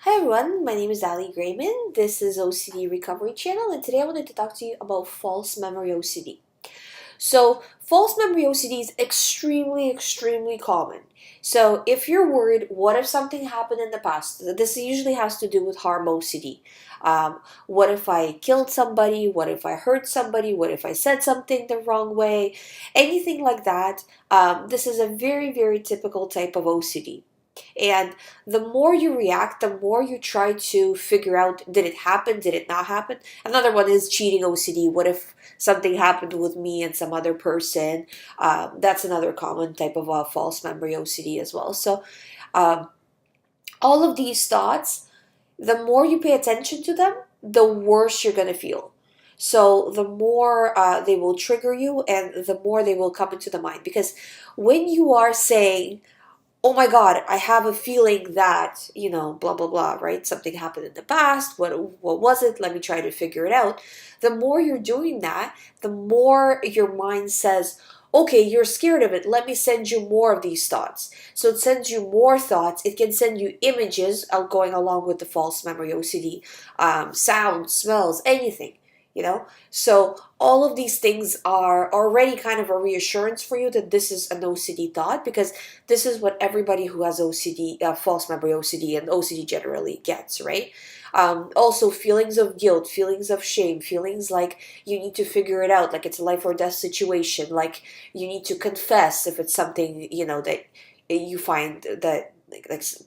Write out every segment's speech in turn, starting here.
Hi everyone, my name is Ali Grayman. This is OCD Recovery Channel, and today I wanted to talk to you about false memory OCD. So, false memory OCD is extremely common. So, if you're worried, what if something happened in the past? This usually has to do with harm OCD. What if I killed somebody? What if I hurt somebody? What if I said something the wrong way? Anything like that. This is a very typical type of OCD. And the more you react, the more you try to figure out, did it happen? Did it not happen? Another one is cheating OCD. What if something happened with me and some other person? That's another common type of false memory OCD as well. So, um, all of these thoughts, the more you pay attention to them, the worse you're going to feel. So, the more they will trigger you and the more they will come into the mind. Because when you are saying, oh my god, I have a feeling that, blah blah blah, right? Something happened in the past. What was it? Let me try to figure it out. The more you're doing that, the more your mind says, okay, you're scared of it. Let me send you more of these thoughts. So it sends you more thoughts. It can send you images going along with the false memory OCD, sounds, smells, anything. So all of these things are already kind of a reassurance for you that this is an OCD thought, because this is what everybody who has OCD, false memory OCD, and OCD generally gets, right? Also, feelings of guilt, feelings of shame, feelings like you need to figure it out, like it's a life or death situation, like you need to confess if it's something, that you find that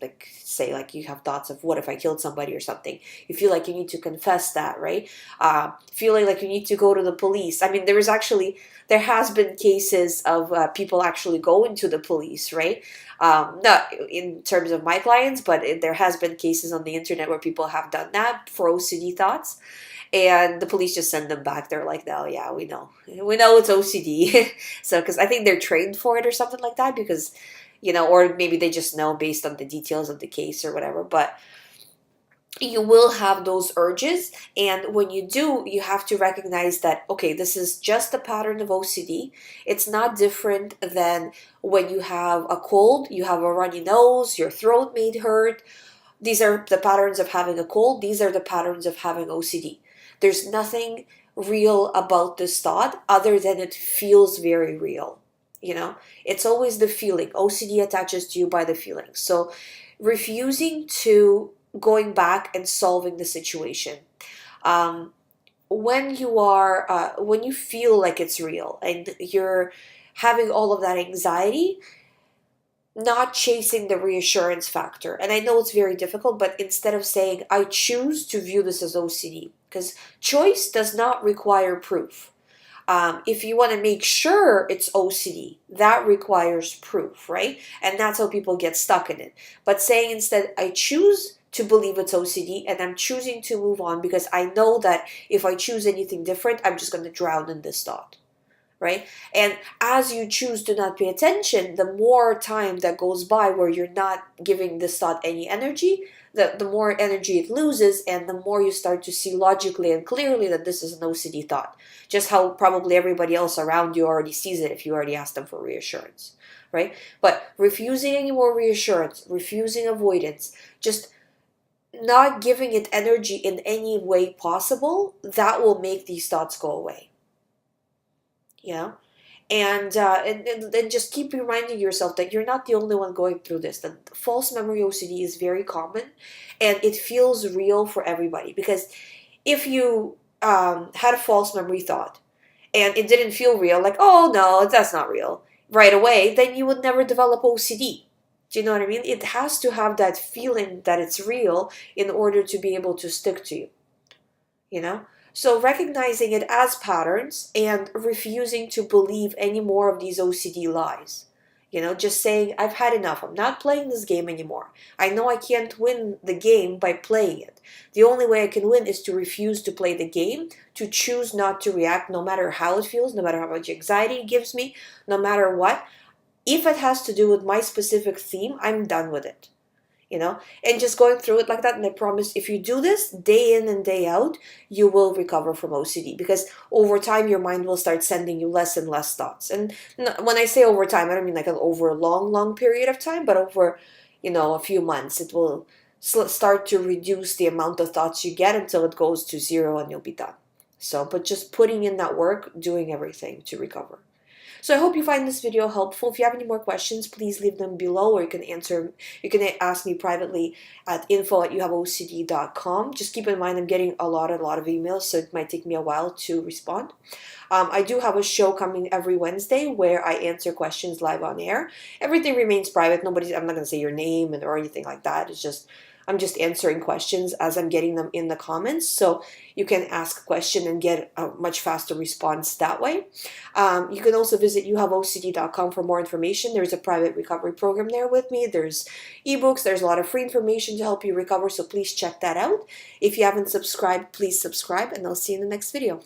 like say, like you have thoughts of what if I killed somebody or something. You feel like you need to confess that, right? Feeling like you need to go to the police. I mean, there has been cases of people actually going to the police, right? Not in terms of my clients, but there has been cases on the internet where people have done that for OCD thoughts, and the police just send them back. They're like, "No, yeah, we know it's OCD." So, because I think they're trained for it or something like that, because or maybe they just know based on the details of the case or whatever. But you will have those urges, and when you do, you have to recognize that, okay, this is just a pattern of OCD. It's not different than when you have a cold, you have a runny nose, your throat may hurt. These are the patterns of having a cold. These are the patterns of having OCD. There's nothing real about this thought other than it feels very real. It's always the feeling. OCD attaches to you by the feeling. So refusing to going back and solving the situation. Um, when you feel like it's real and you're having all of that anxiety, not chasing the reassurance factor. And I know it's very difficult, but instead of saying, I choose to view this as OCD, because choice does not require proof. If you want to make sure it's OCD, that requires proof, right? And that's how people get stuck in it. But saying instead, I choose to believe it's OCD and I'm choosing to move on because I know that if I choose anything different, I'm just going to drown in this thought, right? And as you choose to not pay attention, the more time that goes by where you're not giving this thought any energy, the more energy it loses, and the more you start to see logically and clearly that this is an OCD thought. Just how probably everybody else around you already sees it if you already asked them for reassurance, right? But refusing any more reassurance, refusing avoidance, just not giving it energy in any way possible, that will make these thoughts go away. You know? And just keep reminding yourself that you're not the only one going through this. That false memory OCD is very common, and it feels real for everybody. Because if you had a false memory thought and it didn't feel real, like, oh no, that's not real, right away, then you would never develop OCD. Do you know what I mean? It has to have that feeling that it's real in order to be able to stick to you. you know? So recognizing it as patterns and refusing to believe any more of these OCD lies. Just saying, I've had enough. I'm not playing this game anymore. I know I can't win the game by playing it. The only way I can win is to refuse to play the game, to choose not to react no matter how it feels, no matter how much anxiety it gives me, no matter what. If it has to do with my specific theme, I'm done with it and just going through it like that. And I promise, if you do this day in and day out, you will recover from OCD, because over time your mind will start sending you less and less thoughts. And when I say over time, I don't mean like over a long period of time, but over a few months, it will start to reduce the amount of thoughts you get until it goes to zero and you'll be done. So, but just putting in that work, doing everything to recover. So I hope you find this video helpful. If you have any more questions, please leave them below, or you can ask me privately at info@youhaveocd.com. Just keep in mind I'm getting a lot of emails, so it might take me a while to respond. I do have a show coming every Wednesday where I answer questions live on air. Everything remains private. I'm not going to say your name or anything like that. I'm just answering questions as I'm getting them in the comments. So you can ask a question and get a much faster response that way. You can also visit youhaveocd.com for more information. There's a private recovery program there with me. There's ebooks. There's a lot of free information to help you recover. So please check that out. If you haven't subscribed, please subscribe, and I'll see you in the next video.